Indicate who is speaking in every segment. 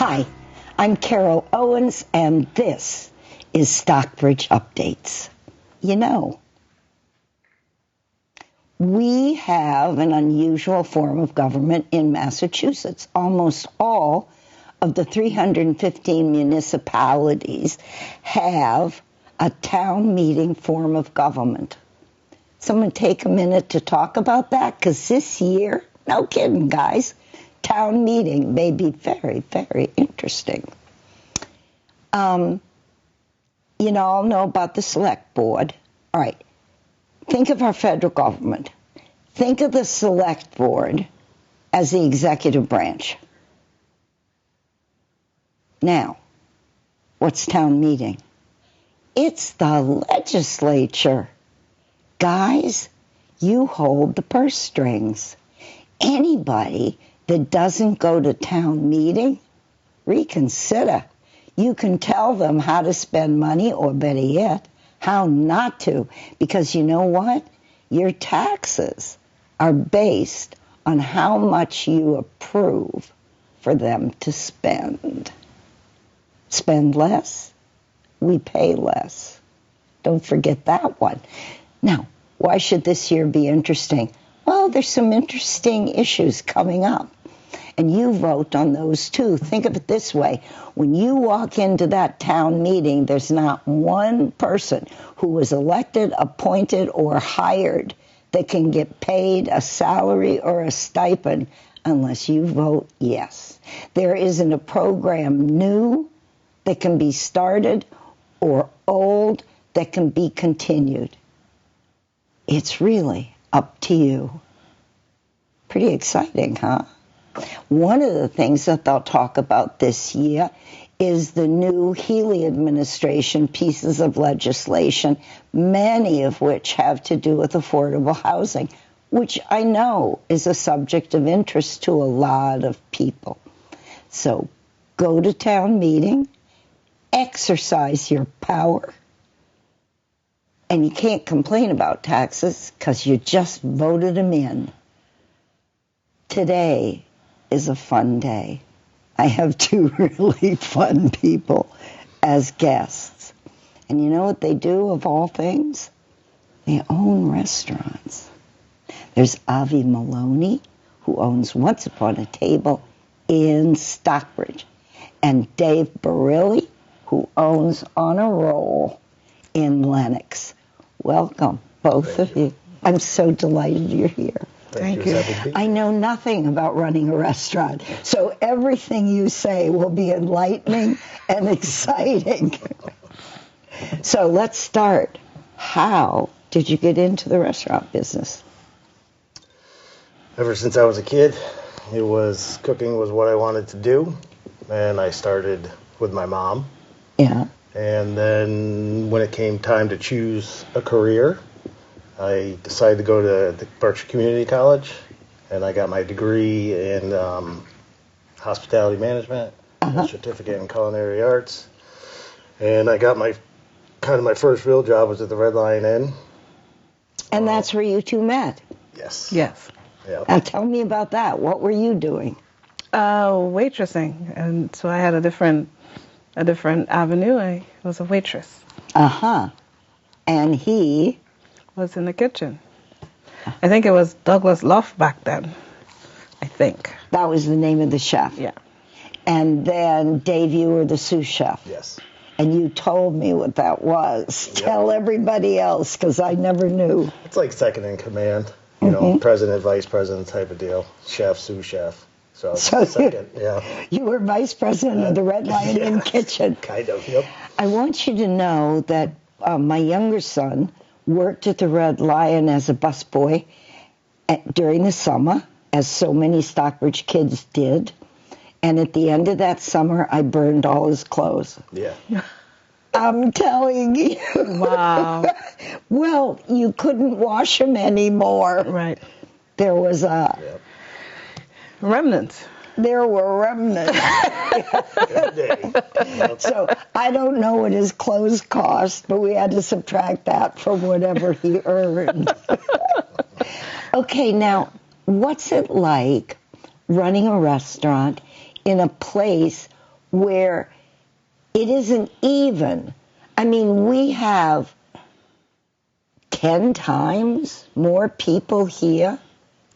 Speaker 1: Hi, I'm Carol Owens, and this is Stockbridge Updates. You know, we have an unusual form of government in Massachusetts. Almost all of the 315 municipalities have a town meeting form of government. Someone take a minute to talk about that, because this year, no kidding, guys, town meeting may be very, very interesting. You all know about the select board. All right, think of our federal government. Think of the select board as the executive branch. Now, what's town meeting? It's the legislature. Guys, you hold the purse strings. Anybody that doesn't go to town meeting, reconsider. You can tell them how to spend money, or better yet, how not to. Because you know what? Your taxes are based on how much you approve for them to spend. Spend less, we pay less. Don't forget that one. Now, why should this year be interesting? Well, there's some interesting issues coming up. And you vote on those too. Think of it this way. When you walk into that town meeting, there's not one person who was elected, appointed, or hired that can get paid a salary or a stipend unless you vote yes. There isn't a program new that can be started or old that can be continued. It's really up to you. Pretty exciting, huh? One of the things that they'll talk about this year is the new Healy administration pieces of legislation, many of which have to do with affordable housing, which I know is a subject of interest to a lot of people. So go to town meeting, exercise your power, and you can't complain about taxes because you just voted them in. Today is a fun day. I have two really fun people as guests. And you know what they do, of all things? They own restaurants. There's Avie Maloney, who owns Once Upon a Table in Stockbridge, and Dave Barile, who owns On a Roll in Lenox. Welcome, both of you. I'm so delighted you're here.
Speaker 2: Thank you.
Speaker 1: I know nothing about running a restaurant, so everything you say will be enlightening and exciting. So let's start. How did you get into the restaurant business?
Speaker 2: Ever since I was a kid, cooking was what I wanted to do, and I started with my mom.
Speaker 1: Yeah.
Speaker 2: And then when it came time to choose a career, I decided to go to the Berkshire Community College, and I got my degree in hospitality management, a certificate in culinary arts, and I got my first real job was at the Red Lion Inn.
Speaker 1: And that's where you two met?
Speaker 2: Yes.
Speaker 3: Yes.
Speaker 2: Yeah.
Speaker 1: Now tell me about that. What were you doing?
Speaker 3: Waitressing, and so I had a different avenue. I was a waitress.
Speaker 1: And he
Speaker 3: Was in the kitchen. I think it was Douglas Luff back then. I think.
Speaker 1: That was the name of the chef.
Speaker 3: Yeah.
Speaker 1: And then Dave, you were the sous chef.
Speaker 2: Yes.
Speaker 1: And you told me what that was.
Speaker 2: Yep.
Speaker 1: Tell everybody else, because I never knew.
Speaker 2: It's like second in command, president, vice president type of deal. Chef, sous chef. So second, yeah.
Speaker 1: You were vice president of the Red Lion Inn kitchen.
Speaker 2: Kind of, yep.
Speaker 1: I want you to know that my younger son worked at the Red Lion as a busboy during the summer, as so many Stockbridge kids did. And at the end of that summer, I burned all his clothes.
Speaker 2: Yeah.
Speaker 1: I'm telling you.
Speaker 3: Wow.
Speaker 1: Well, you couldn't wash them anymore.
Speaker 3: Right.
Speaker 1: There was
Speaker 3: Remnants.
Speaker 1: There were remnants.
Speaker 2: Good day. Yep.
Speaker 1: So I don't know what his clothes cost, but we had to subtract that from whatever he earned. Okay, now, what's it like running a restaurant in a place where it isn't even. I mean, we have 10 times more people here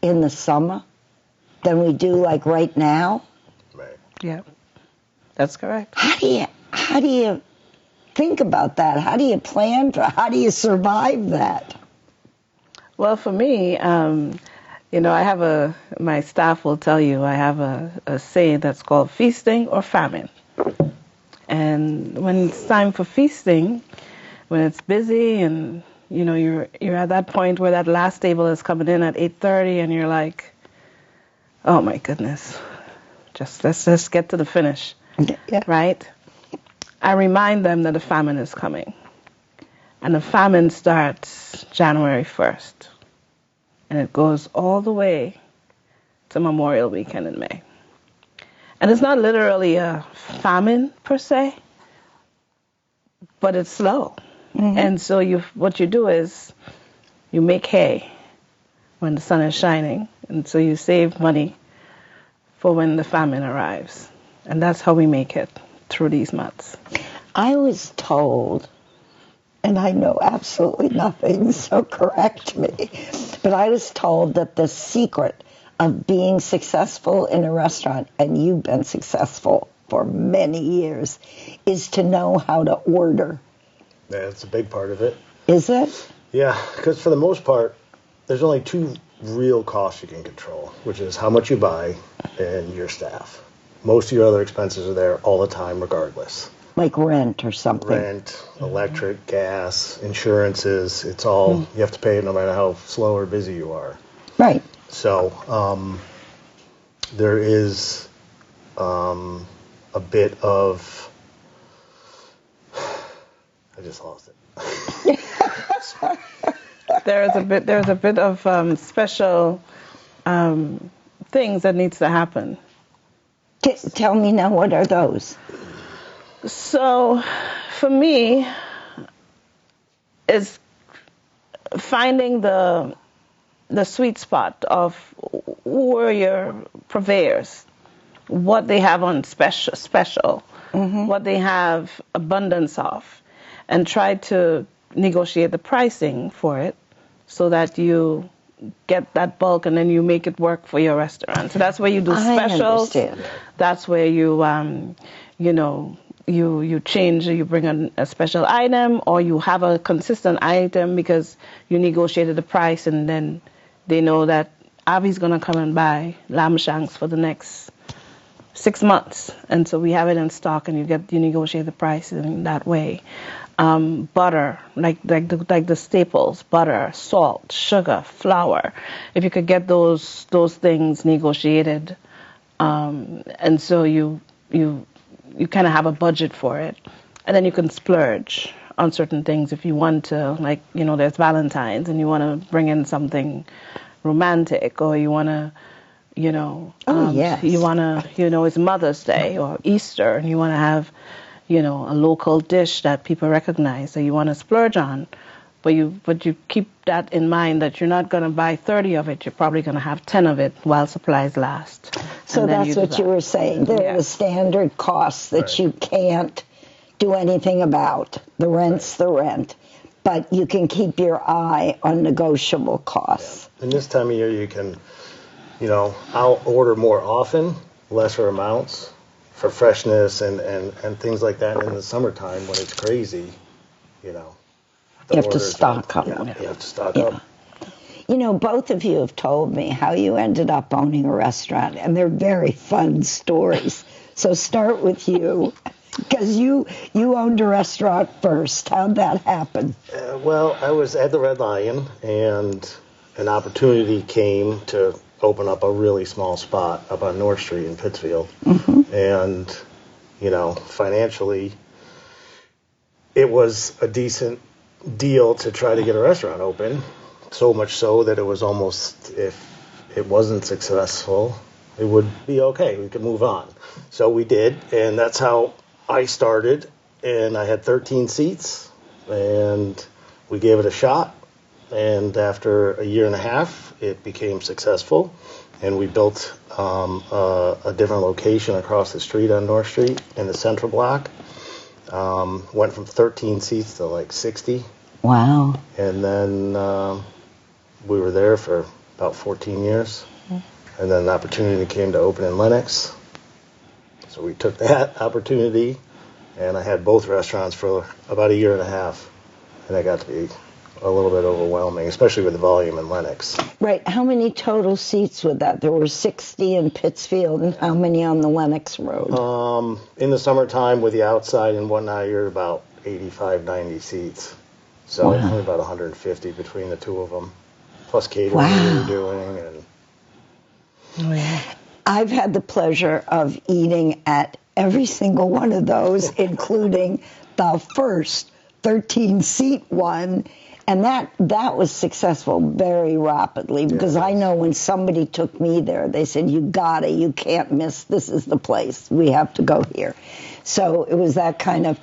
Speaker 1: in the summer than we do like right now.
Speaker 2: Right.
Speaker 3: Yeah, that's correct.
Speaker 1: How do you think about that? How do you plan for? How do you survive that?
Speaker 3: Well, for me, I have my staff will tell you, I have a saying that's called feasting or famine. And when it's time for feasting, when it's busy and, you're at that point where that last table is coming in at 8:30 and you're like, oh my goodness, let's just get to the finish,
Speaker 1: Yeah.
Speaker 3: right? I remind them that the famine is coming. And the famine starts January 1st. And it goes all the way to Memorial Weekend in May. And it's not literally a famine per se, but it's slow. Mm-hmm. And so what you do is you make hay when the sun is shining. And so you save money for when the famine arrives. And that's how we make it through these months.
Speaker 1: I was told, and I know absolutely nothing, so correct me, but I was told that the secret of being successful in a restaurant, and you've been successful for many years, is to know how to order.
Speaker 2: That's a big part of it.
Speaker 1: Is it?
Speaker 2: Yeah, because for the most part, there's only two real costs you can control, which is how much you buy and your staff. Most of your other expenses are there all the time regardless.
Speaker 1: Like rent or something.
Speaker 2: Rent, electric, gas, insurances, it's all, you have to pay it no matter how slow or busy you are.
Speaker 1: Right.
Speaker 2: So there is a bit of, I just lost it.
Speaker 3: There's a bit of special things that needs to happen.
Speaker 1: Tell me now, what are those?
Speaker 3: So, for me, is finding the sweet spot of who are your purveyors, what they have on special, mm-hmm. what they have abundance of, and try to negotiate the pricing for it so that you get that bulk and then you make it work for your restaurant. So that's where you do specials.
Speaker 1: I understand.
Speaker 3: That's where you, you change, you bring a special item, or you have a consistent item because you negotiated the price, and then they know that Avie's going to come and buy lamb shanks for the next 6 months, and so we have it in stock, and you negotiate the price in that way. Butter, like the staples, butter, salt, sugar, flour. If you could get those things negotiated, and so you kind of have a budget for it, and then you can splurge on certain things if you want to. Like, there's Valentine's, and you want to bring in something romantic, or you want to,
Speaker 1: yes.
Speaker 3: you want to, it's Mother's Day or Easter, and you want to have, a local dish that people recognize that you want to splurge on, but you keep that in mind that you're not going to buy 30 of it. You're probably going to have 10 of it while supplies last.
Speaker 1: So that's what you were saying. There are the standard costs that you can't do anything about. The rent's the rent. But you can keep your eye on negotiable costs.
Speaker 2: Yeah. And this time of year you can, I'll order more often, lesser amounts for freshness and things like that. And in the summertime when it's crazy,
Speaker 1: you have to stock up.
Speaker 2: Yeah, you have to stock up.
Speaker 1: Both of you have told me how you ended up owning a restaurant, and they're very fun stories. So start with you, because you owned a restaurant first. How'd that happen?
Speaker 2: Well, I was at the Red Lion, and an opportunity came to open up a really small spot up on North Street in Pittsfield. Mm-hmm. And, financially, it was a decent deal to try to get a restaurant open. So much so that it was almost, if it wasn't successful, it would be okay. We could move on. So we did, and that's how I started. And I had 13 seats, and we gave it a shot. And after a year and a half, it became successful, and we built a different location across the street on North Street in the central block. Went from 13 seats to like 60.
Speaker 1: Wow.
Speaker 2: And then we were there for about 14 years. And then an opportunity came to open in Lenox. So we took that opportunity, and I had both restaurants for about a year and a half. And that got to be a little bit overwhelming, especially with the volume in Lenox.
Speaker 1: Right. How many total seats with that? There were 60 in Pittsfield, and how many on the Lenox Road?
Speaker 2: In the summertime with the outside and whatnot, you're about 85, 90 seats. So
Speaker 1: Wow.
Speaker 2: only about 150 between the two of them, plus catering
Speaker 1: Wow.
Speaker 2: we were doing. And
Speaker 3: Oh, yeah.
Speaker 1: I've had the pleasure of eating at every single one of those, including the first 13-seat one. And that was successful very rapidly, because I know when somebody took me there, they said, you can't miss, this is the place, we have to go here. So it was that kind of,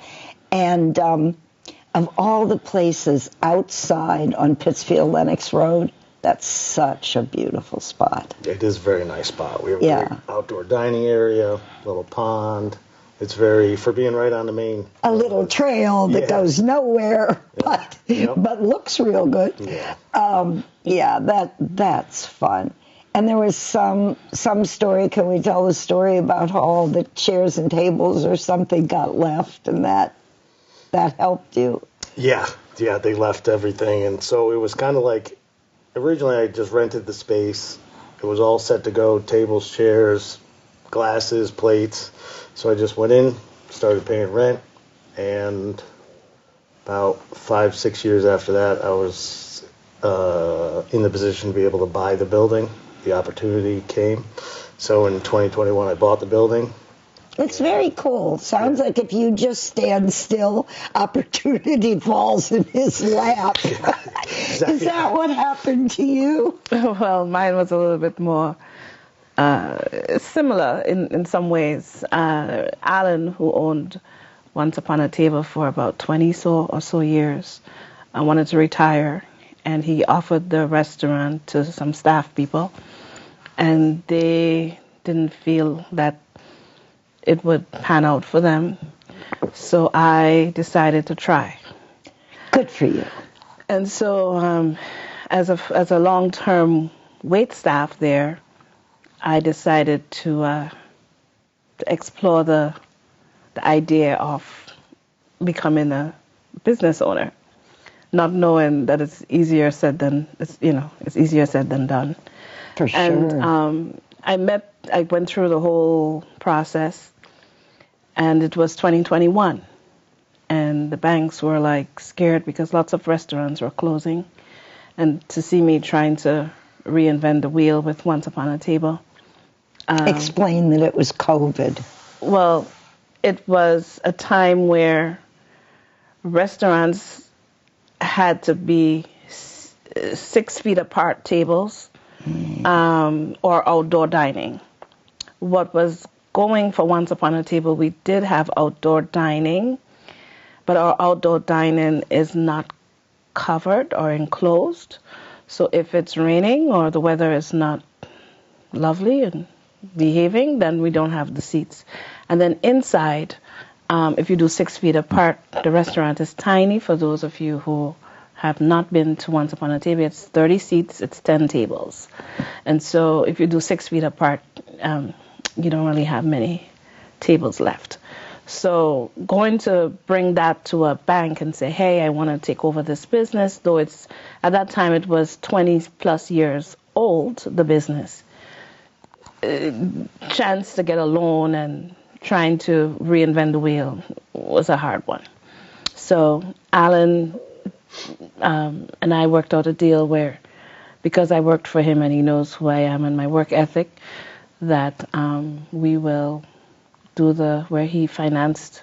Speaker 1: and of all the places outside on Pittsfield Lenox Road, that's such a beautiful spot.
Speaker 2: it is a very nice spot. We have a
Speaker 1: Yeah.
Speaker 2: great outdoor dining area, little pond. It's very, for being right on the main.
Speaker 1: A little trail that
Speaker 2: Yeah.
Speaker 1: goes nowhere,
Speaker 2: Yep.
Speaker 1: but looks real good.
Speaker 2: Yeah.
Speaker 1: That's fun. And there was some story. Can we tell the story about how all the chairs and tables or something got left, and that helped you?
Speaker 2: Yeah, they left everything. And so it was kind of like, originally I just rented the space. It was all set to go, tables, chairs, glasses, plates. So I just went in, started paying rent, and about 5-6 years after that, I was in the position to be able to buy the building. The opportunity came. So in 2021, I bought the building.
Speaker 1: It's very cool. Sounds like if you just stand still, opportunity falls in his lap.
Speaker 2: Exactly.
Speaker 1: Is that what happened to you?
Speaker 3: Well, mine was a little bit more similar in some ways. Alan, who owned Once Upon a Table for about 20 or so years, wanted to retire, and he offered the restaurant to some staff people, and they didn't feel that it would pan out for them. So I decided to try.
Speaker 1: Good for you.
Speaker 3: And so as a long-term wait staff there, I decided to explore the idea of becoming a business owner, not knowing that it's easier said than done.
Speaker 1: For sure.
Speaker 3: And I went through the whole process, and it was 2021, and the banks were like scared because lots of restaurants were closing, and to see me trying to reinvent the wheel with Once Upon a Table.
Speaker 1: Explain that it was COVID.
Speaker 3: Well, it was a time where restaurants had to be 6 feet apart tables, or outdoor dining. What was going for Once Upon a Table, we did have outdoor dining, but our outdoor dining is not covered or enclosed. So if it's raining or the weather is not lovely and behaving, then we don't have the seats. And then inside, if you do 6 feet apart, the restaurant is tiny. For those of you who have not been to Once Upon a Table, it's 30 seats, it's 10 tables. And so if you do 6 feet apart, you don't really have many tables left. So going to bring that to a bank and say, hey, I want to take over this business, though it's, at that time it was 20 plus years old, the business. Chance to get a loan and trying to reinvent the wheel was a hard one. So Alan and I worked out a deal where, because I worked for him and he knows who I am and my work ethic, that we will do where he financed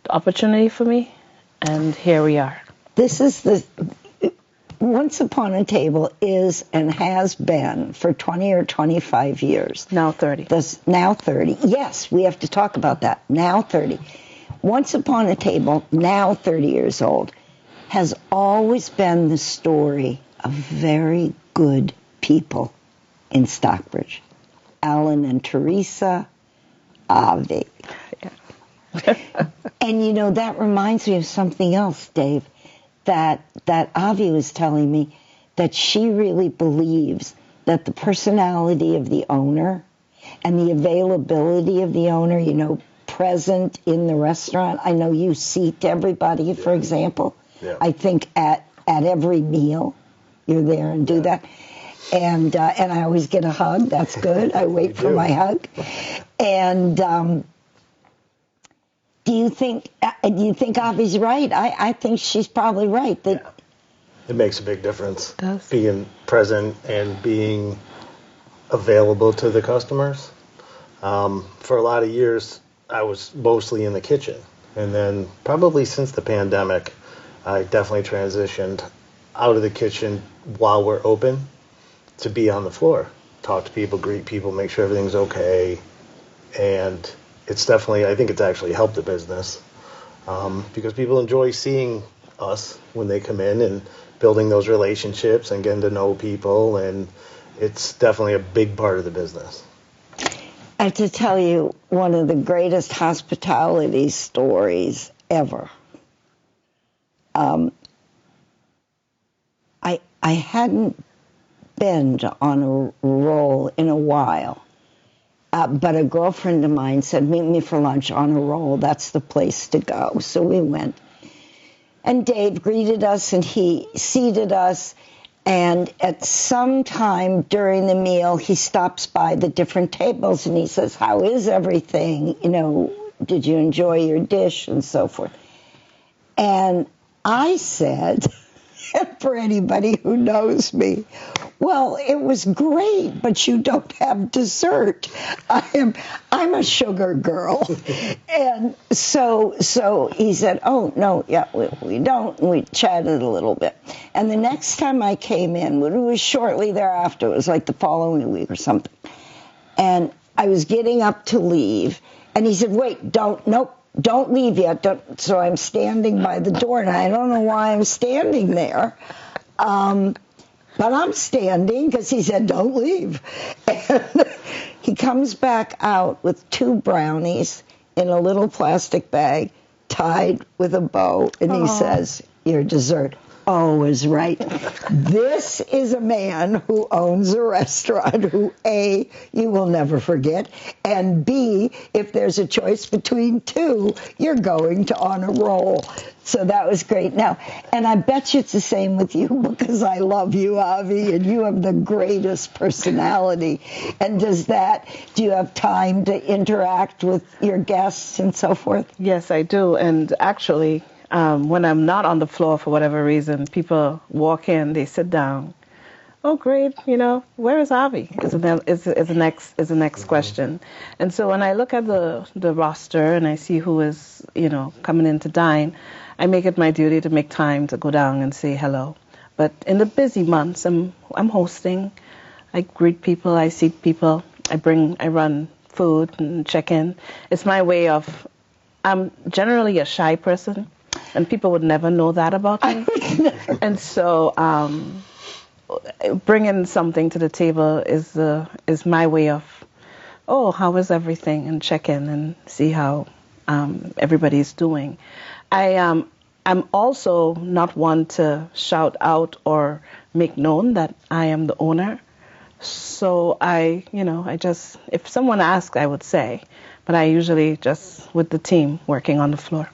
Speaker 3: the opportunity for me, and here we are.
Speaker 1: This is Once Upon a Table is and has been for 20 or 25 years.
Speaker 3: Now 30.
Speaker 1: Now 30. Yes, we have to talk about that. Now 30. Once Upon a Table, now 30 years old, has always been the story of very good people in Stockbridge. Alan and Teresa, Avie. And you know, that reminds me of something else, Dave, that Avie was telling me, that she really believes that the personality of the owner and the availability of the owner, you know, present in the restaurant. I know you seat everybody, for example.
Speaker 2: Yeah.
Speaker 1: I think at every meal you're there and do that. And I always get a hug. That's good. I wait for my hug. And do you think Avie's right? I think she's probably right. That
Speaker 2: it makes a big difference.
Speaker 3: It does.
Speaker 2: Being present and being available to the customers. For a lot of years, I was mostly in the kitchen. And then probably since the pandemic, I definitely transitioned out of the kitchen while we're open to be on the floor. Talk to people, greet people, make sure everything's okay. And it's definitely, I think it's actually helped the business because people enjoy seeing us when they come in and building those relationships and getting to know people. And it's definitely a big part of the business.
Speaker 1: I have to tell you one of the greatest hospitality stories ever. I hadn't been on a roll in a while, but a girlfriend of mine said, meet me for lunch on a roll. That's the place to go. So we went. And Dave greeted us, and he seated us. And at some time during the meal, he stops by the different tables, and he says, how is everything? You know, did you enjoy your dish? And so forth. And I said, for anybody who knows me, well, it was great, but you don't have dessert. I'm a sugar girl. And so he said, oh, no, yeah, we don't. And we chatted a little bit. And the next time I came in, it was shortly thereafter, it was like the following week or something. And I was getting up to leave. And he said, wait, don't leave yet. So I'm standing by the door, and I don't know why I'm standing there. But I'm standing because he said, don't leave. And he comes back out with 2 brownies in a little plastic bag tied with a bow, and he says, your dessert. O is right. This is a man who owns a restaurant who, A, you will never forget, and B, if there's a choice between 2, you're going to on a roll. So that was great. Now, and I bet you it's the same with you because I love you, Avie, and you have the greatest personality. And do you have time to interact with your guests and so forth?
Speaker 3: Yes, I do. And actually, when I'm not on the floor for whatever reason, people walk in, they sit down. Oh, great, you know, where is Avie? Is the next question. And so when I look at the roster and I see who is, you know, coming in to dine, I make it my duty to make time to go down and say hello. But in the busy months, I'm hosting. I greet people, I seat people, I run food and check in. It's my way of, I'm generally a shy person. And people would never know that about me. And so bringing something to the table is my way of, oh, how is everything? And check in and see how everybody's doing. I'm also not one to shout out or make known that I am the owner. So I just, if someone asks, I would say. But I usually just with the team working on the floor.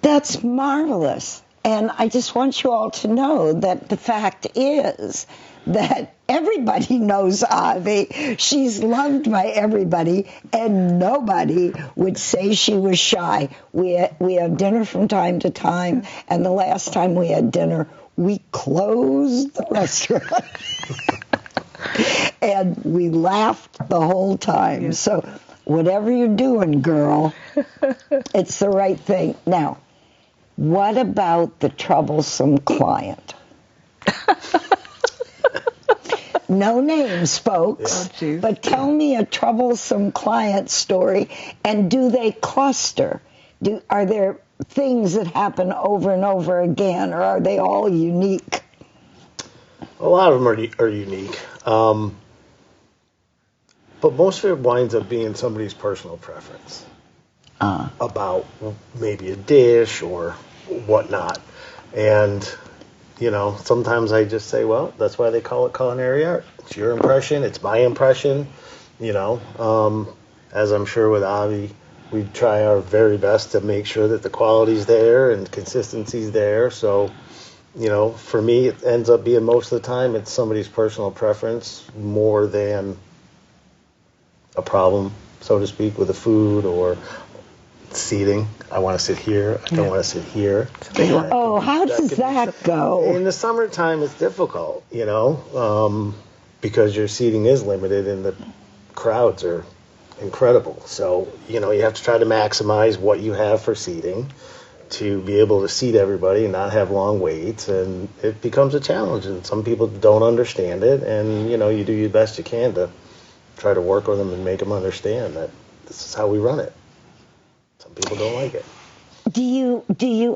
Speaker 1: That's marvelous. And I just want you all to know that the fact is that everybody knows Avie. She's loved by everybody, and nobody would say she was shy. We have dinner from time to time, and the last time we had dinner, we closed the restaurant. And we laughed the whole time. Yes. So whatever you're doing, girl, it's the right thing. Now, what about the troublesome client? No names, folks, but tell me a troublesome client story, and do they cluster? Are there things that happen over and over again, or are they all unique?
Speaker 2: A lot of them are unique. But most of it winds up being somebody's personal preference about maybe a dish or whatnot. And, sometimes I just say, well, that's why they call it culinary art. It's your impression. It's my impression. As I'm sure with Avie, we try our very best to make sure that the quality's there and consistency's there. So, for me, it ends up being most of the time it's somebody's personal preference more than a problem, so to speak, with the food or seating. I want to sit here. I don't want to sit here.
Speaker 1: Oh, how does that go?
Speaker 2: In the summertime, it's difficult, because your seating is limited and the crowds are incredible. So, you have to try to maximize what you have for seating to be able to seat everybody and not have long waits. And it becomes a challenge. And some people don't understand it. And, you do your best you can to try to work with them and make them understand that this is how we run it. Some people don't like it.
Speaker 1: Do you,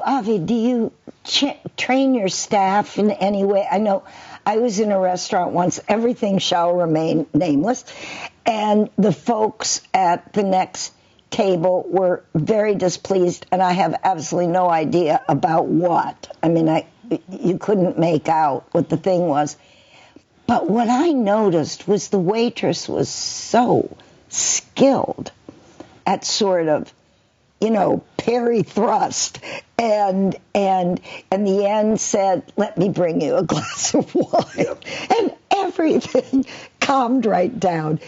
Speaker 1: Avie, train your staff in any way? I know I was in a restaurant once, everything shall remain nameless, and the folks at the next table were very displeased, and I have absolutely no idea about what. I mean, you couldn't make out what the thing was. But what I noticed was the waitress was so skilled at sort of, parry thrust, and the end said, "Let me bring you a glass of wine," yep. And everything calmed right down.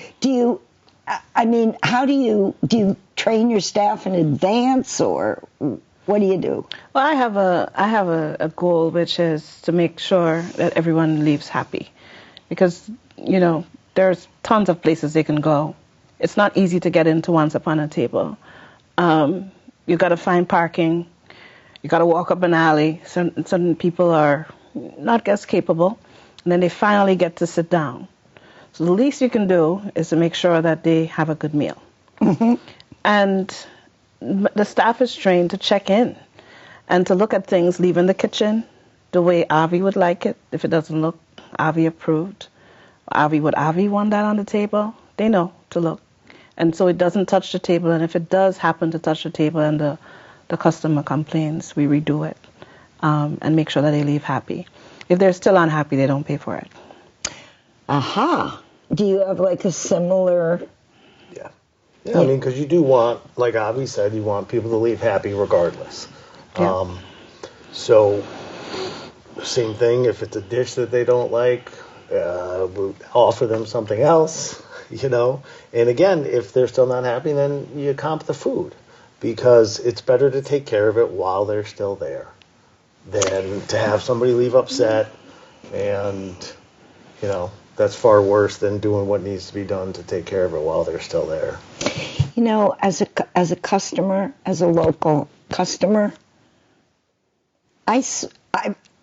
Speaker 1: How do you train your staff in advance, or what do you do?
Speaker 3: Well, I have a goal, which is to make sure that everyone leaves happy, because there's tons of places they can go. It's not easy to get into Once Upon a Table. You got to find parking. You got to walk up an alley. Certain people are not guest capable, and then they finally get to sit down. So the least you can do is to make sure that they have a good meal. Mm-hmm. And the staff is trained to check in and to look at things, leaving the kitchen the way Avie would like it. If it doesn't look Avie approved, would Avie want that on the table? They know to look. And so it doesn't touch the table, and if it does happen to touch the table and the customer complains, we redo it and make sure that they leave happy. If they're still unhappy, they don't pay for it.
Speaker 1: Aha. Do you have like a similar...
Speaker 2: Yeah, because you do want, like Avie said, you want people to leave happy regardless. Yeah. So, same thing, if it's a dish that they don't like, we'll offer them something else. And again, if they're still not happy, then you comp the food, because it's better to take care of it while they're still there than to have somebody leave upset, and that's far worse than doing what needs to be done to take care of it while they're still there.
Speaker 1: As a customer, as a local customer, I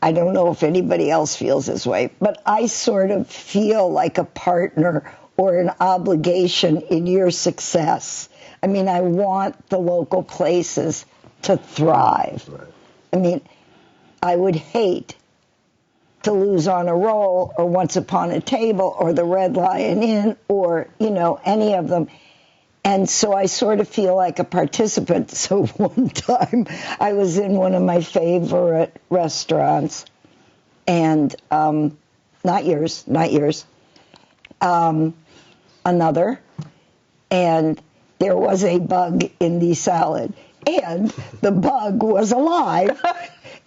Speaker 1: don't know if anybody else feels this way, but I sort of feel like a partner or an obligation in your success. I want the local places to thrive. Right. I would hate to lose on a roll or Once Upon a Table or the Red Lion Inn or, any of them. And so I sort of feel like a participant. So one time I was in one of my favorite restaurants, and not yours, another, and there was a bug in the salad, and the bug was alive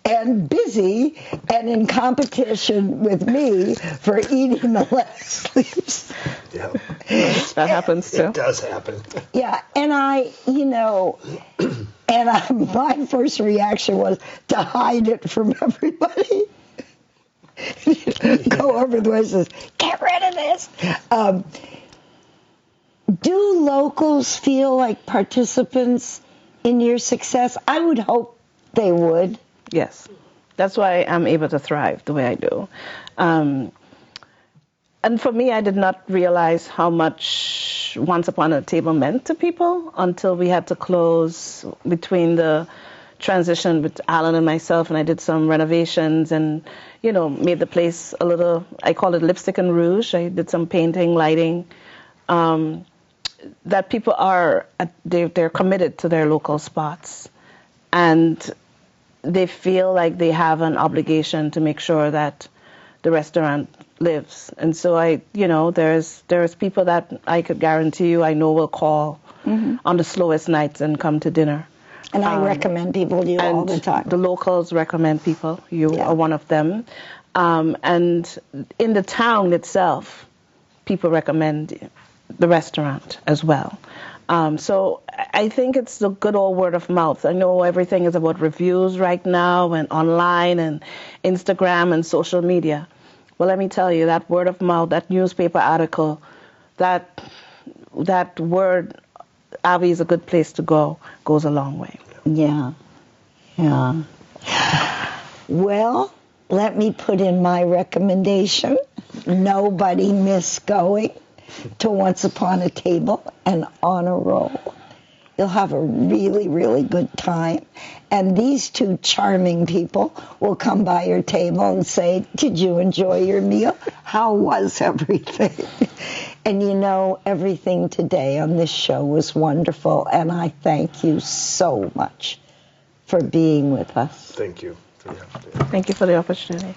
Speaker 1: and busy and in competition with me for eating the lettuce leaves.
Speaker 2: Yeah,
Speaker 3: that happens too.
Speaker 2: It does happen.
Speaker 1: Yeah, and my first reaction was to hide it from everybody. Go over the way and says, "Get rid of this." Do locals feel like participants in your success? I would hope they would.
Speaker 3: Yes. That's why I'm able to thrive the way I do. And for me, I did not realize how much Once Upon a Table meant to people until we had to close between the transitioned with Alan and myself, and I did some renovations and, made the place a little, I call it lipstick and rouge. I did some painting, lighting, that people they're committed to their local spots. And they feel like they have an obligation to make sure that the restaurant lives. And so there's people that I could guarantee you I know will call on the slowest nights and come to dinner.
Speaker 1: And I recommend people to you all the time.
Speaker 3: The locals recommend people. You are one of them. And in the town itself, people recommend the restaurant as well. So I think it's the good old word of mouth. I know everything is about reviews right now and online and Instagram and social media. Well, let me tell you, that word of mouth, that newspaper article, that word, Avie is a good place to go, goes a long way.
Speaker 1: Yeah. Well, let me put in my recommendation. Nobody miss going to Once Upon a Table and On a Roll. You'll have a really, really good time. And these two charming people will come by your table and say, did you enjoy your meal? How was everything? And everything today on this show was wonderful. And I thank you so much for being with us.
Speaker 2: Thank you for the opportunity.
Speaker 3: Thank you for the opportunity.